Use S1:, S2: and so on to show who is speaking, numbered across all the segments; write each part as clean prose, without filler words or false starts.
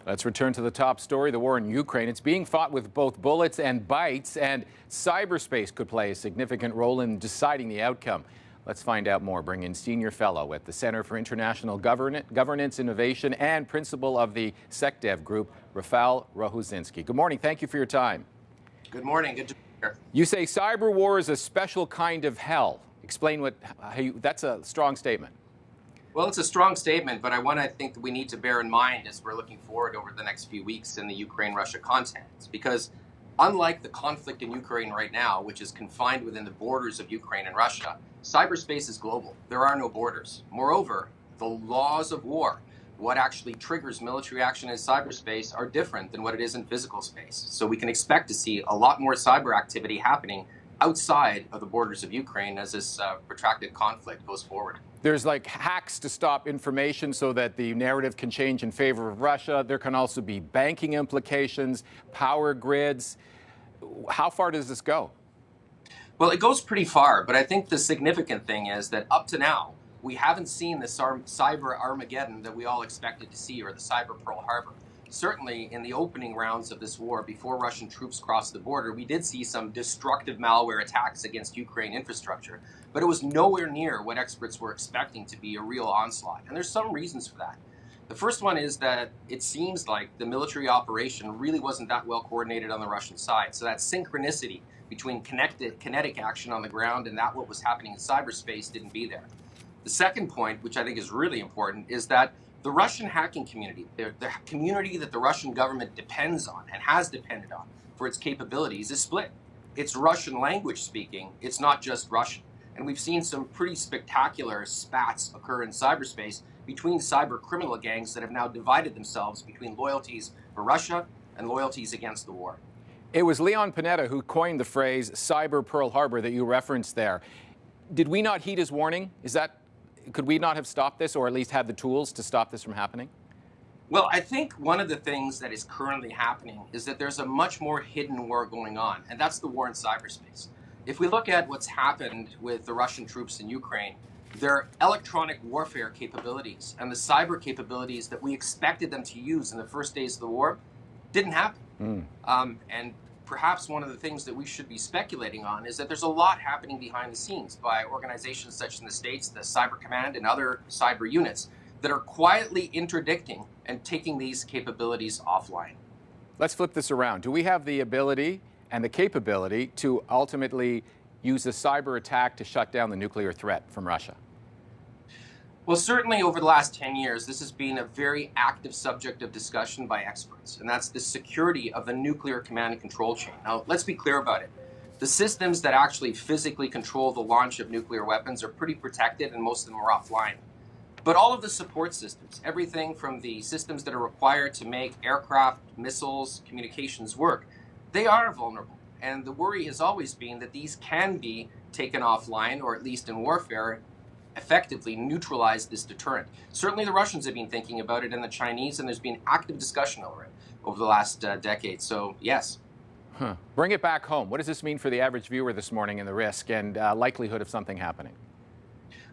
S1: Let's return to the top story, the war in Ukraine. It's being fought with both bullets and bytes, and cyberspace could play a significant role in deciding the outcome. Let's find out more. Bring in Senior Fellow at the Center for International Governance Innovation and Principal of the SecDev Group, Rafal Rohozinski. Good morning. Thank you for your time.
S2: Good morning. Good to be here.
S1: You say cyberwar is a special kind of hell. Explain that's a strong statement.
S2: Well, it's a strong statement, but I think that we need to bear in mind as we're looking forward over the next few weeks in the Ukraine-Russia context, because unlike the conflict in Ukraine right now, which is confined within the borders of Ukraine and Russia, cyberspace is global. There are no borders. Moreover, the laws of war, what actually triggers military action in cyberspace, are different than what it is in physical space. So we can expect to see a lot more cyber activity happening outside of the borders of Ukraine as this protracted conflict goes forward.
S1: There's like hacks to stop information so that the narrative can change in favor of Russia. There can also be banking implications, power grids. How far does this go?
S2: Well, it goes pretty far, but I think the significant thing is that up to now, we haven't seen the cyber Armageddon that we all expected to see, or the cyber Pearl Harbor. Certainly, in the opening rounds of this war, before Russian troops crossed the border, we did see some destructive malware attacks against Ukraine infrastructure, but it was nowhere near what experts were expecting to be a real onslaught. And there's some reasons for that. The first one is that it seems like the military operation really wasn't that well coordinated on the Russian side. So that synchronicity between kinetic action on the ground and what was happening in cyberspace didn't be there. The second point, which I think is really important, is that the Russian hacking community, the community that the Russian government depends on and has depended on for its capabilities, is split. It's Russian language speaking, it's not just Russian. And we've seen some pretty spectacular spats occur in cyberspace between cyber criminal gangs that have now divided themselves between loyalties for Russia and loyalties against the war.
S1: It was Leon Panetta who coined the phrase cyber Pearl Harbor that you referenced there. Did we not heed his warning? Could we not have stopped this, or at least had the tools to stop this from happening?
S2: Well, I think one of the things that is currently happening is that there's a much more hidden war going on, and that's the war in cyberspace. If we look at what's happened with the Russian troops in Ukraine, their electronic warfare capabilities and the cyber capabilities that we expected them to use in the first days of the war didn't happen. And perhaps one of the things that we should be speculating on is that there's a lot happening behind the scenes by organizations such in the States, the Cyber Command and other cyber units that are quietly interdicting and taking these capabilities offline.
S1: Let's flip this around. Do we have the ability and the capability to ultimately use a cyber attack to shut down the nuclear threat from Russia?
S2: Well, certainly over the last 10 years, this has been a very active subject of discussion by experts, and that's the security of the nuclear command and control chain. Now, let's be clear about it. The systems that actually physically control the launch of nuclear weapons are pretty protected, and most of them are offline. But all of the support systems, everything from the systems that are required to make aircraft, missiles, communications work, they are vulnerable. And the worry has always been that these can be taken offline, or at least in warfare, effectively neutralize this deterrent. Certainly the Russians have been thinking about it, and the Chinese, and there's been active discussion over it over the last decade. So, yes.
S1: Bring it back home. What does this mean for the average viewer this morning and the risk and likelihood of something happening?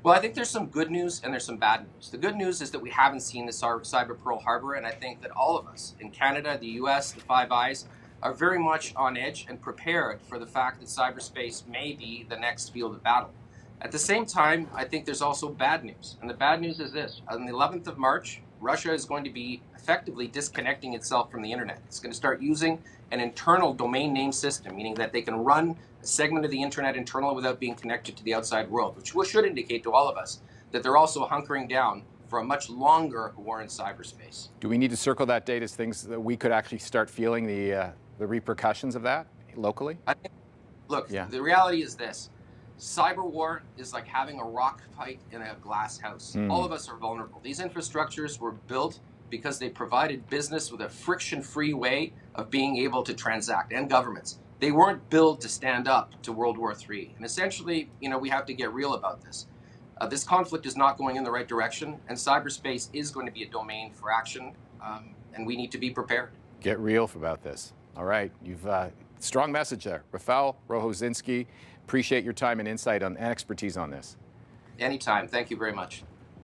S2: Well, I think there's some good news and there's some bad news. The good news is that we haven't seen the cyber Pearl Harbor, and I think that all of us in Canada, the US, the Five Eyes, are very much on edge and prepared for the fact that cyberspace may be the next field of battle. At the same time, I think there's also bad news. And the bad news is this. On the 11th of March, Russia is going to be effectively disconnecting itself from the internet. It's going to start using an internal domain name system, meaning that they can run a segment of the internet internally without being connected to the outside world, which should indicate to all of us that they're also hunkering down for a much longer war in cyberspace.
S1: Do we need to circle that date as things that we could actually start feeling the repercussions of that locally?
S2: Look, the reality is this. Cyber war is like having a rock fight in a glass house. All of us are vulnerable. These infrastructures were built because they provided business with a friction-free way of being able to transact, and governments. They weren't built to stand up to World War III. And essentially, we have to get real about this. This conflict is not going in the right direction, and cyberspace is going to be a domain for action, and we need to be prepared.
S1: Get real about this. All right. You've strong message there. Rafal Rohozinski, appreciate your time and insight and expertise on this.
S2: Anytime. Thank you very much.